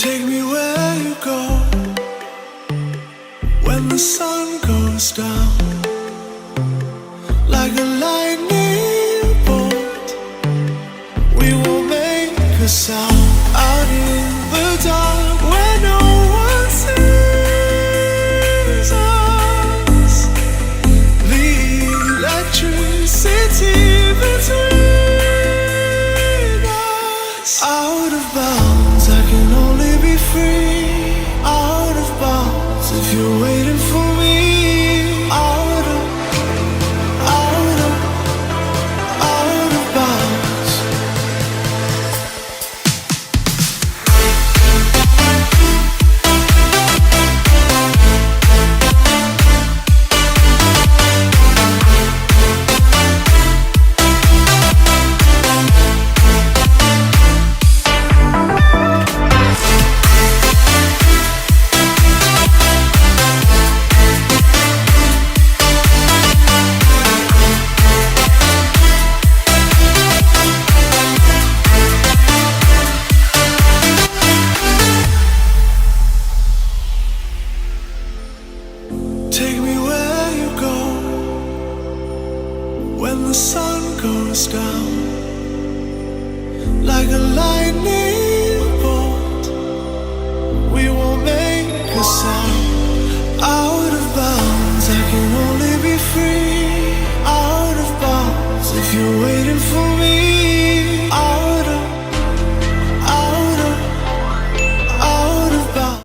Take me where you go when the sun goes down, like a lightning bolt. We will make a sound out in the dark where no one sees us. The electricity between us. Out of bounds, I can only be free. Out of bounds, if you're waiting for me. Out of bounds. Take me where you go when the sun goes down, like a lightning